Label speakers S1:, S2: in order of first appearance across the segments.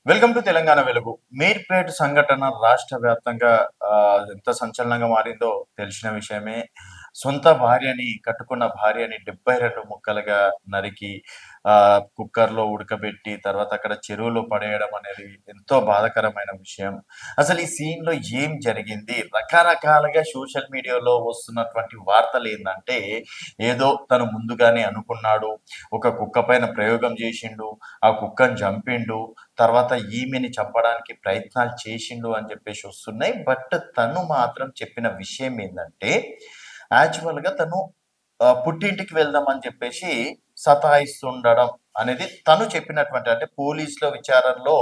S1: Welcome to Telangana వెలుగు. మీర్పేట్ సంఘటన రాష్ట్ర వ్యాప్తంగా ఎంత సంచలనంగా మారిందో తెలిసిన విషయమే. సొంత భార్యని కట్టుకున్న భార్యని 72 ముక్కలుగా నరికి కుక్కర్‌లో ఉడకబెట్టి తర్వాత అక్కడ చెరువులో పడేయడం అనేది ఎంతో బాధాకరమైన విషయం. అసలు ఈ సీన్‌లో ఏం జరిగింది? రకరకాలుగా సోషల్ మీడియాలో వస్తున్నటువంటి వార్తలేందంటే, ఏదో తను ముందుగానే అనుకున్నాడు. ఒక కుక్క పైన ప్రయోగం జేషిండు. ఆ కుక్కని చంపిండు. తర్వాత ఈమెని చంపడానికి ప్రయత్నాలు చేషిండు అని జెప్పేసి వస్తున్నాయి. బట్ తను మాత్రం చెప్పిన విషయం ఏందంటే, యాక్చువల్‌గా తను పుట్టింటికి వెళ్దాం అని చెప్పేసి సతాయిస్తుండడం అనేది తను చెప్పినటువంటి అంటే పోలీసుల విచారణలో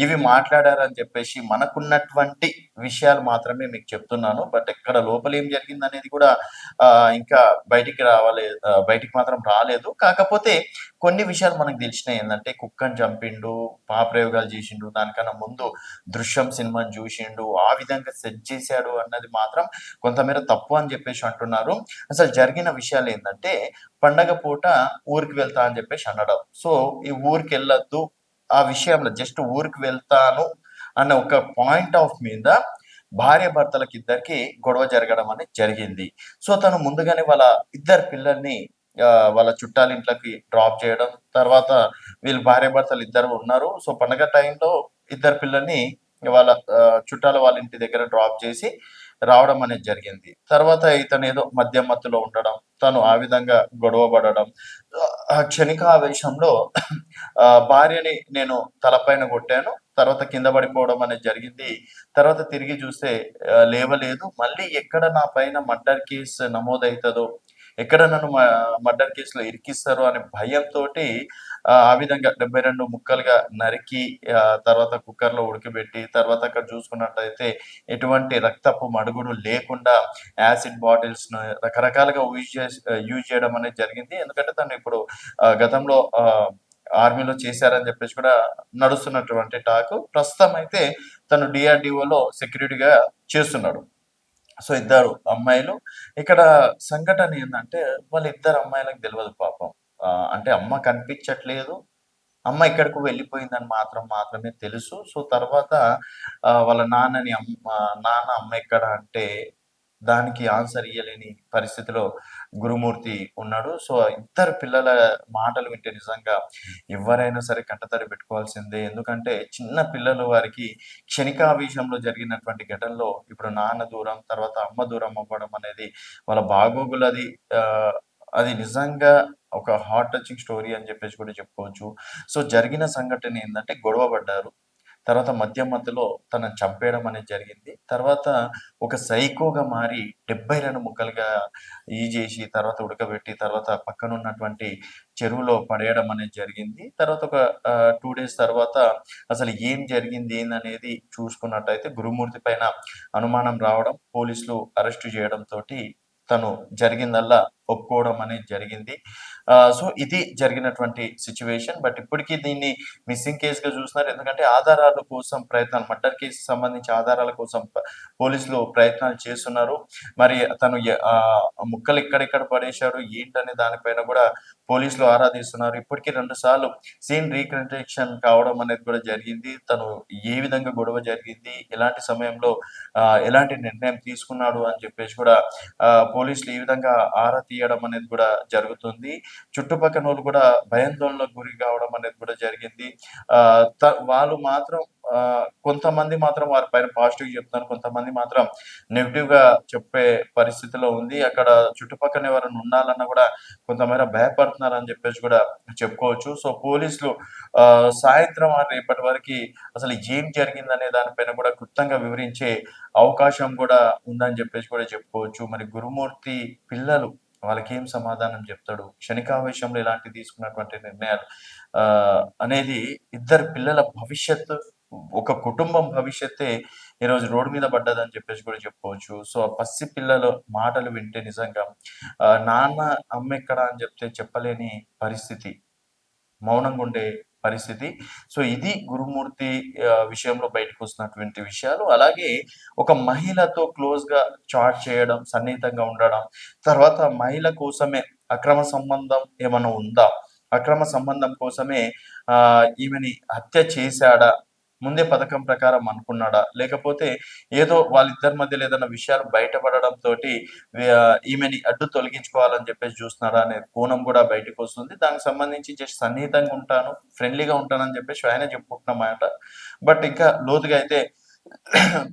S1: ఇవి మాట్లాడారని చెప్పేసి మనకున్నటువంటి విషయాలు మాత్రమే మీకు చెప్తున్నాను. బట్ ఎక్కడ లోపల ఏం జరిగిందనేది కూడా ఇంకా బయటికి మాత్రం రాలేదు. కాకపోతే కొన్ని విషయాలు మనకు తెలిసినాయి ఏందంటే కుక్కని చంపిండు, ప్రయోగాలు చేసిండు, దానికన్నా ముందు 'దృశ్యం' సినిమాని జూషిండు, ఆ విధంగా సెట్ చేశాడు అన్నది మాత్రం కొంతమేర తప్పు అని జెప్పేసి అంటున్నారు. అసలు జరిగిన విషయాలేందంటే, పండగ పూట ఊరికి వెళ్తా అని జెప్పేసి అనడం. సో, ఈ ఊరికెళ్ళొద్దు, ఆ విషయంలో జస్ట్ ఊరికి వెళ్తాను అన్న ఒక పాయింట్ ఆఫ్ మీద భార్యాభర్తలకిద్దరికీ గొడవ జరగడం అనేది జరిగింది. సో, తను ముందుగానే వాళ్ళ ఇద్దరు పిల్లల్ని వాళ్ళ చుట్టాలింట్లకి డ్రాప్ చేయడం, తర్వాత వీళ్ళు భార్యాభర్తలు ఇద్దరు ఉన్నారు. సో, పండగ టైంలో ఇద్దరు పిల్లల్ని వాళ్ళ చుట్టాల వాళ్ళ ఇంటి దగ్గర డ్రాప్ చేసి రావడం అనేది జరిగింది. తర్వాత ఇతనేదో మద్యం మత్తులో ఉండడం, తను ఆ విధంగా గొడవ పడడం, ఆ క్షణికావేశంలో భార్యని నేను తలపైన కొట్టాను. తర్వాత కింద పడిపోవడం అనేది జరిగింది. తర్వాత తిరిగి చూస్తే లేవలేదు. మళ్ళీ ఎక్కడ నా పైన మర్డర్ కేస్ నమోదైతదో, ఎక్కడ నన్ను మర్డర్ కేస్‌లో ఇరికిస్తారో అనే భయంతోటి ఆ విధంగా 72 ముక్కలుగా నరికి తర్వాత కుక్కర్‌లో ఉడకబెట్టి, తర్వాత అక్కడ చూసుకున్నట్టయితే ఎటువంటి రక్తపు మడుగులు లేకుండా యాసిడ్ బాటిల్స్‌ను రకరకాలుగా యూజ్ చేయడం అనేది జరిగింది. ఎందుకంటే తను ఇప్పుడు గతంలో ఆర్మీలో చేశారని చెప్పేసి కూడా నడుస్తున్నటువంటి టాకు. ప్రస్తుతం అయితే తను డీఆర్‌డీఓలో సెక్యూరిటీగా చేస్తున్నాడు. సో, ఇద్దరు అమ్మాయిలు. ఇక్కడ సంఘటన ఏందంటే, వాళ్ళిద్దరు అమ్మాయిలకు తెలవదు పాపం. అంటే అమ్మ కనిపించట్లేదు. అమ్మ ఎక్కడికో వెళ్ళిపోయిందని మాత్రమే తెలుసు. సో, తర్వాత వాళ్ళ నాన్న అమ్మ ఎక్కడ అంటే, దానికి ఆన్సర్ ఇయ్యలేని పరిస్థితిలో గురుమూర్తి ఉన్నాడు. సో, ఇద్దరు పిల్లల మాటలు వింటే నిజంగా ఎవ్వరైనా సరే కంటతడి పెట్టుకోవాల్సిందే. ఎందుకంటే చిన్న పిల్లలు వారికి క్షణికావేశంలో జరిగినటువంటి ఘటనలో ఇప్పుడు నాన్న దూరం, తర్వాత అమ్మ దూరం అవ్వడం అనేది వాళ్ళ బాగోగులది అది నిజంగా ఒక హార్ట్ టచింగ్ స్టోరీ అని జెప్పేసి కూడా చెప్పుకోవచ్చు. సో, జరిగిన సంఘటన ఏందంటే గొడవ పడ్డారు. తర్వాత మధ్యలో తనని చంపేయడం అనేది జరిగింది. తర్వాత ఒక సైకోగా మారి 72 ముక్కలుగా జేసి, తర్వాత ఉడకబెట్టి, తర్వాత పక్కనున్నటువంటి చెరువులో పడేయడం అనేది జరిగింది. తర్వాత ఒక 2 డేస్ తర్వాత అసలు ఏం జరిగింది ఏందనేది చూసుకున్నట్టయితే గురుమూర్తి పైన అనుమానం రావడం, పోలీసులు అరెస్టు జేయడంతోటి తను జరిగిందల్లా ఒప్పుకోవడం అనేది జరిగింది. సో, ఇది జరిగినటువంటి సిట్యుయేషన్. బట్ ఇప్పటికి దీన్ని మిస్సింగ్ కేస్‌గా చూస్తున్నారు. ఎందుకంటే ఆధారాల కోసం ప్రయత్నాలు మర్డర్ కేస్‌కి సంబంధించి ఆధారాల కోసం పోలీసులు ప్రయత్నాలు చేస్తున్నారు. మరి తను ముక్కలు ఎక్కడెక్కడ పడేశాడు, ఏంటనే దానిపైన కూడా పోలీసులు ఆరా తీస్తున్నారు. ఇప్పటికి 2 సార్లు సీన్ రీకన్‌స్ట్రక్షన్ కావడం అనేది కూడా జరిగింది. తను ఏ విధంగా గొడవ జరిగింది, ఎలాంటి సమయంలో ఎలాంటి నిర్ణయం తీసుకున్నాడు అని చెప్పేసి కూడా పోలీసులు ఈ విధంగా ఆరా తీయడం అనేది కూడా జరుగుతుంది. చుట్టుపక్కనోళ్ళు కూడా భయాందోళనకు గురి కావడం అనేది కూడా జరిగింది. వాళ్ళు మాత్రం కొంతమంది మాత్రం వారి పైన పాజిటివ్ చెప్తున్నారు. కొంతమంది మాత్రం నెగెటివ్‌గా చెప్పే పరిస్థితిలో ఉంది. అక్కడ చుట్టుపక్కన ఎవరైనా ఉండాలన్నా కూడా కొంతమేర భయపడుతున్నారని చెప్పేసి కూడా చెప్పుకోవచ్చు. సో, పోలీసులు సాయంత్రం రేపటి వరకి అసలు ఏం జరిగిందనే దానిపైన కూడా క్లుప్తంగా వివరించే అవకాశం కూడా ఉందని చెప్పేసి కూడా చెప్పుకోవచ్చు. మరి గురుమూర్తి పిల్లలు వాళ్ళకేం సమాధానం చెప్తాడు? క్షణికావేశంలో ఇలాంటి తీసుకున్నటువంటి నిర్ణయాలు అనేది ఇద్దరు పిల్లల భవిష్యత్తు, ఒక కుటుంబం భవిష్యత్తే ఈరోజు రోడ్డు మీద పడ్డదని చెప్పేసి కూడా చెప్పుకోవచ్చు. సో, ఆ పసి పిల్లల మాటలు వింటే నిజంగా నాన్న, అమ్మెక్కడ అని చెప్తే చెప్పలేని పరిస్థితి. మౌనంగుండే పరిస్థితి. సో, ఇది గురుమూర్తి విషయంలో బయటకొస్తున్నటువంటి విషయాలు. అలాగే ఒక మహిళతో క్లోజ్‌గా చాట్ చేయడం, సన్నిహితంగా ఉండడం, తర్వాత మహిళ కోసమే అక్రమ సంబంధం ఏమన్నా ఉందా? అక్రమ సంబంధం కోసమే ఈమెని హత్య చేశాడా? ముందే పథకం ప్రకారం అనుకున్నాడా? లేకపోతే ఏదో వాళ్ళిద్దరి మధ్యలో ఏదైనా విషయాలు బయటపడడంతోటి ఈమెని అడ్డు తొలగించుకోవాలని చెప్పేసి చూస్తున్నాడా అనే కోణం గూడా బయటకొస్తుంది. దానికి సంబంధించి జస్ట్ సన్నిహితంగా ఉంటాను, ఫ్రెండ్లీగా ఉంటానని చెప్పేసి ఆయనే చెప్పుకుంటున్న మాట. బట్ ఇంకా లోతుగా అయితే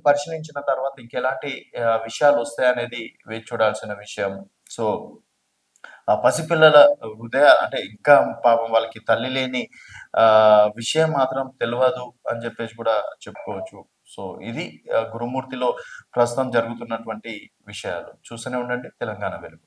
S1: పరిశీలించిన తర్వాత ఇంకెలాంటి విషయాలొస్తాయనేది వేచి చూడాల్సిన విషయం. సో, ఆ పసిపిల్లల అంటే ఇంకా పాపం వాళ్ళకి తల్లి లేని విషయం మాత్రం తెలవదు అని జెప్పేసి గూడా చెప్పుకోవచ్చు. సో, ఇది 'గురుమూర్తి'లో ప్రస్తుతం జరుగుతున్నటువంటి విషయాలు. చూస్తూనే ఉండండి 'తెలంగాణ వెలుగు'.